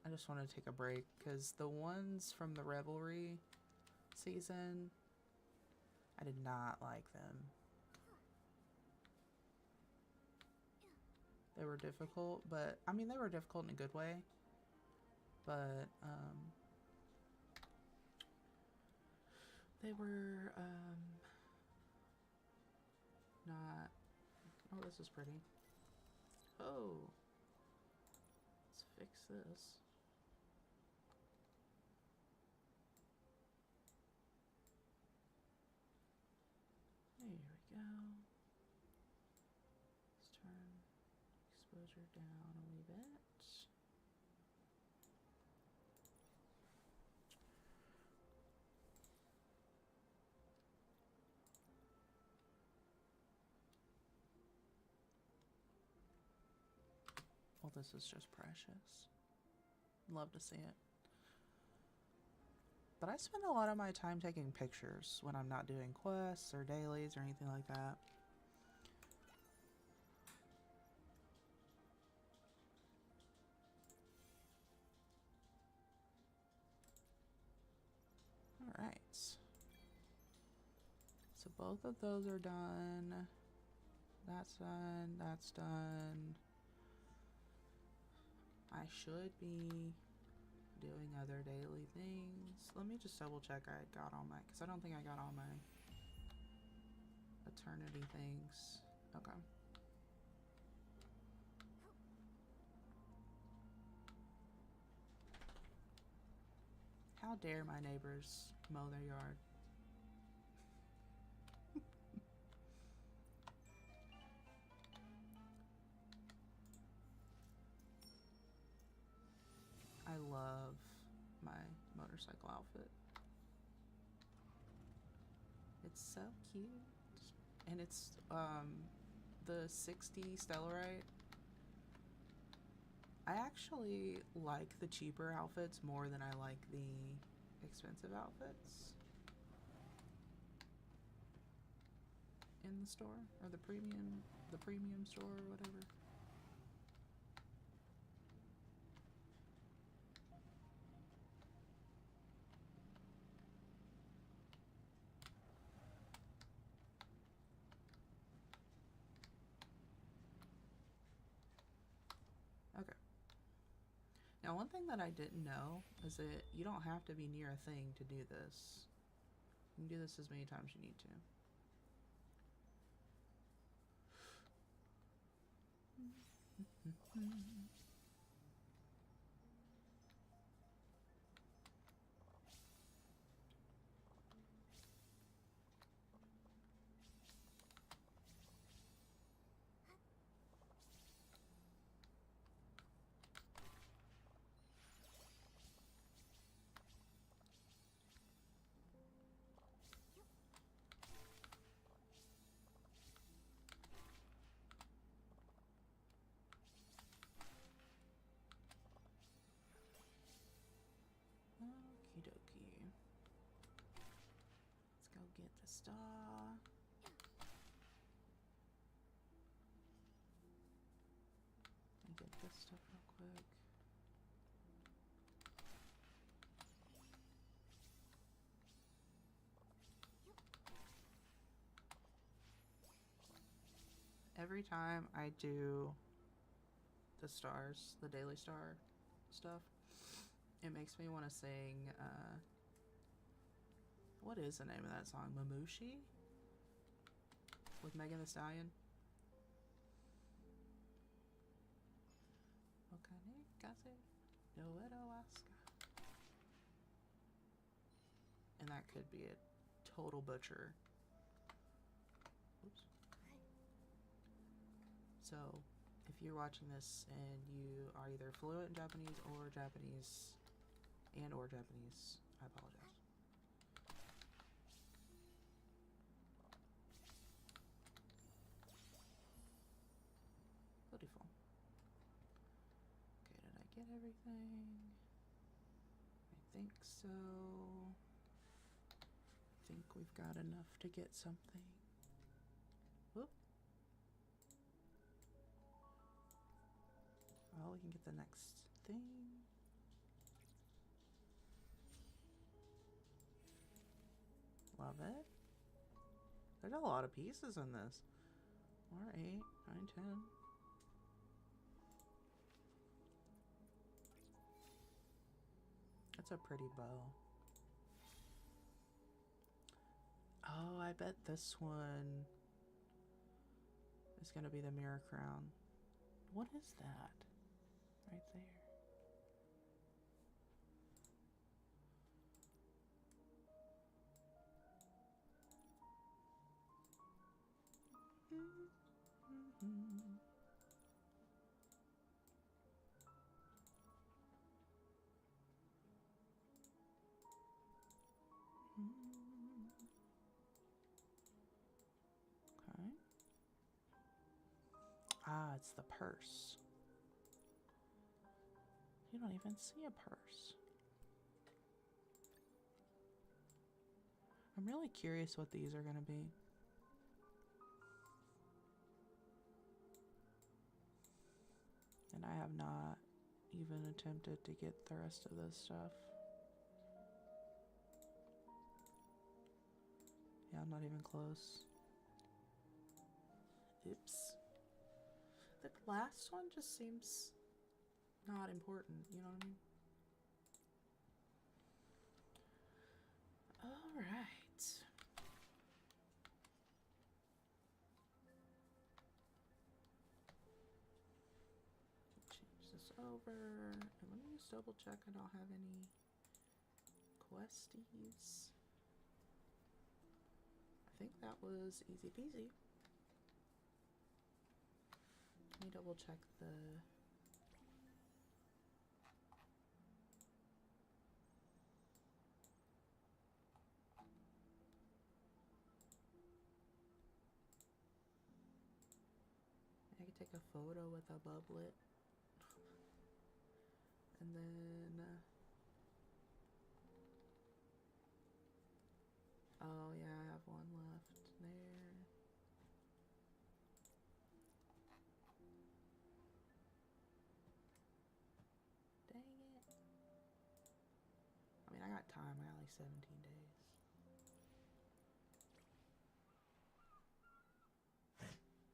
I just want to take a break because the ones from the Revelry season, I did not like them. They were difficult, but I mean, they were difficult in a good way, but they were not Oh, this is pretty. Oh. Let's fix this. There we go. Let's turn exposure down a wee bit. Well, this is just precious. Love to see it. But I spend a lot of my time taking pictures when I'm not doing quests or dailies or anything like that. Alright. So both of those are done. That's done. That's done. I should be doing other daily things. Let me just double check I got all my, because I don't think I got all my eternity things. Okay. How dare my neighbors mow their yard? I love my motorcycle outfit. It's so cute. And it's the 60 Stellarite. I actually like the cheaper outfits more than I like the expensive outfits in the store, or the premium store or whatever. Okay. Now, one thing that I didn't know is that you don't have to be near a thing to do this. You can do this as many times as you need to. Okie dokie. Let's go get the star. And get this stuff real quick. Every time I do the stars, the daily star stuff, it makes me want to sing, what is the name of that song? Mamushi? With Megan Thee Stallion? And that could be a total butcher. Oops. So, if you're watching this and you are either fluent in Japanese or Japanese, I apologize. Beautiful. Okay, did I get everything? I think so. I think we've got enough to get something. Whoop. Oh, we can get the next thing. Love it. There's a lot of pieces in this. 4, 8, 9, 10. That's a pretty bow. Oh, I bet this one is going to be the mirror crown. What is that? Right there. Okay. Ah, it's the purse. You don't even see a purse. I'm really curious what these are going to be. And I have not even attempted to get the rest of this stuff. Yeah, I'm not even close. Oops. The last one just seems not important, you know what I mean? All right. Change this over. And let me just double check I don't have any questies. I think that was easy peasy. Let me double check the... I could take a photo with a bubblet. And then... oh yeah, I have one left there. Dang it. I mean, I got time. I got like 17 days.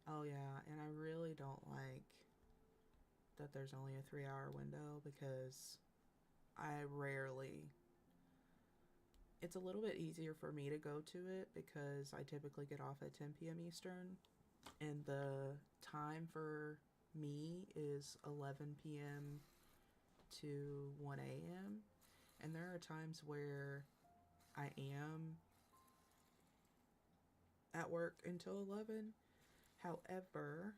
Oh yeah, and I really don't like that there's only a 3-hour window because I rarely... it's a little bit easier for me to go to it because I typically get off at 10 p.m. Eastern, and the time for me is 11 p.m. to 1 a.m. And there are times where I am at work until 11. However,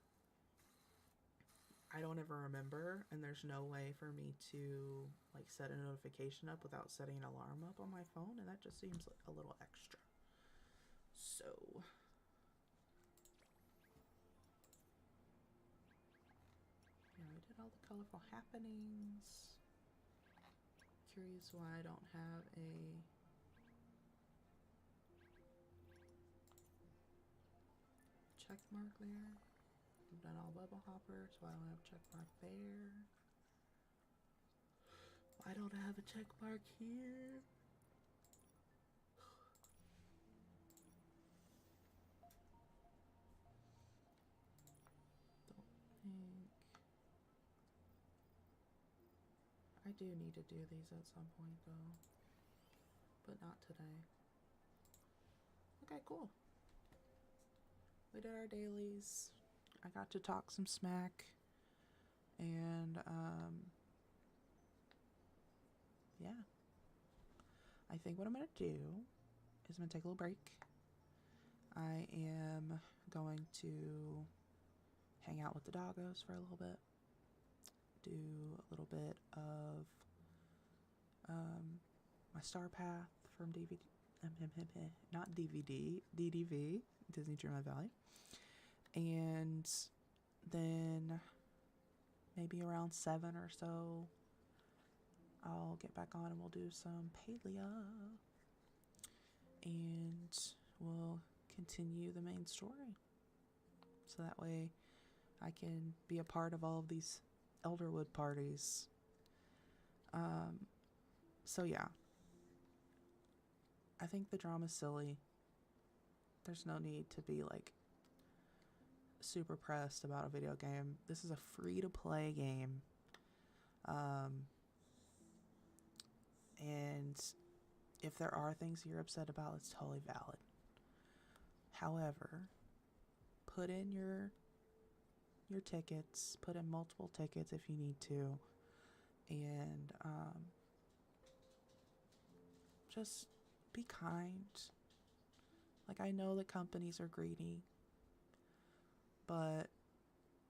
I don't ever remember, and there's no way for me to like set a notification up without setting an alarm up on my phone, and that just seems like a little extra. So yeah, we did all the colorful happenings. Curious why I don't have a check mark there. I've done all bubble hoppers, so I don't have a check mark there. Why don't I have a check mark here? Don't think. I do need to do these at some point though, but not today. Okay, cool. We did our dailies. I got to talk some smack, and yeah. I think what I'm gonna do is I'm gonna take a little break. I am going to hang out with the doggos for a little bit, do a little bit of my Star Path from DVD, not DVD, DDV, Disney Dreamlight Valley, and then maybe around 7 or so, I'll get back on and we'll do some Palia, and we'll continue the main story. So that way I can be a part of all of these Elderwood parties. So yeah. I think the drama's silly. There's no need to be like super pressed about a video game. This is a free to play game. And if there are things you're upset about, it's totally valid. However, put in your your tickets, put in multiple tickets if you need to, and just be kind. Like, I know that companies are greedy, but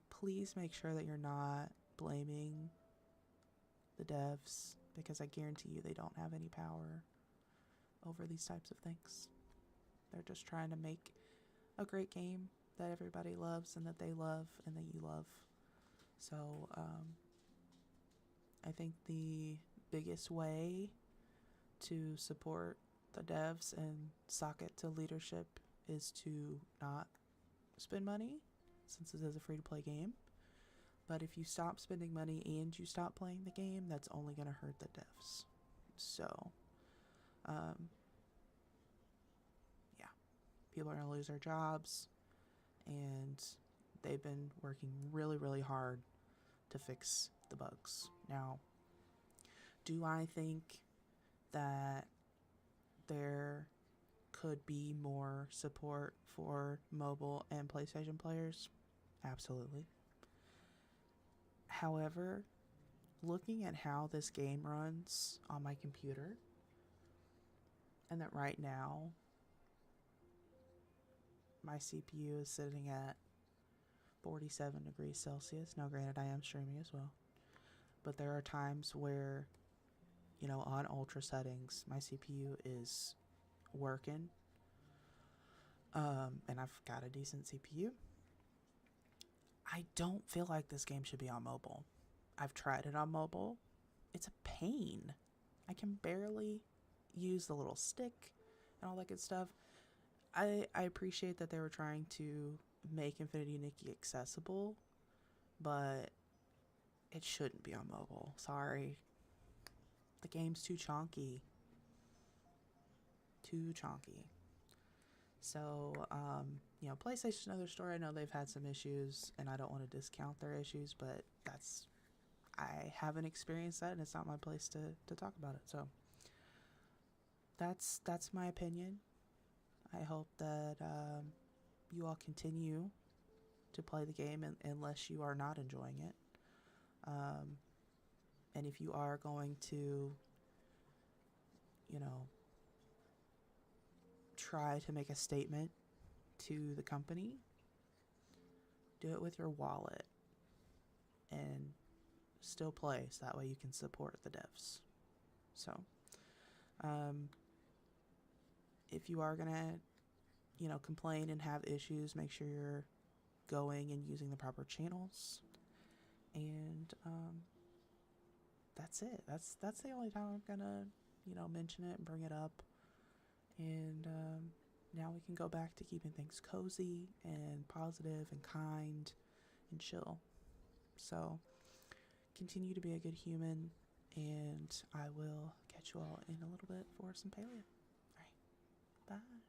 please make sure that you're not blaming the devs, because I guarantee you they don't have any power over these types of things. They're just trying to make a great game that everybody loves and that they love and that you love. So I think the biggest way to support the devs and sock it to leadership is to not spend money, since it is a free-to-play game. But if you stop spending money and you stop playing the game, that's only going to hurt the devs. So, yeah, people are going to lose their jobs, and they've been working really, really hard to fix the bugs. Now, do I think that there could be more support for mobile and PlayStation players? Absolutely. However, looking at how this game runs on my computer, and that right now my CPU is sitting at 47 degrees Celsius. Now, granted, I am streaming as well, but there are times where, on ultra settings, my CPU is working, and I've got a decent CPU. I don't feel like this game should be on mobile. I've tried it on mobile. It's a pain. I can barely use the little stick and all that good stuff. I appreciate that they were trying to make Infinity Nikki accessible, but it shouldn't be on mobile. Sorry. The game's too chonky. Too chonky. So, PlayStation's another story. I know they've had some issues, and I don't want to discount their issues, but I haven't experienced that, and it's not my place to talk about it. So, that's my opinion. I hope that you all continue to play the game unless you are not enjoying it. And if you are going to, try to make a statement to the company, do it with your wallet and still play, so that way you can support the devs. So, if you are gonna, complain and have issues, make sure you're going and using the proper channels. And that's it. That's the only time I'm gonna, mention it and bring it up. And now we can go back to keeping things cozy and positive and kind and chill. So continue to be a good human, and I will catch you all in a little bit for some paleo. All right, bye.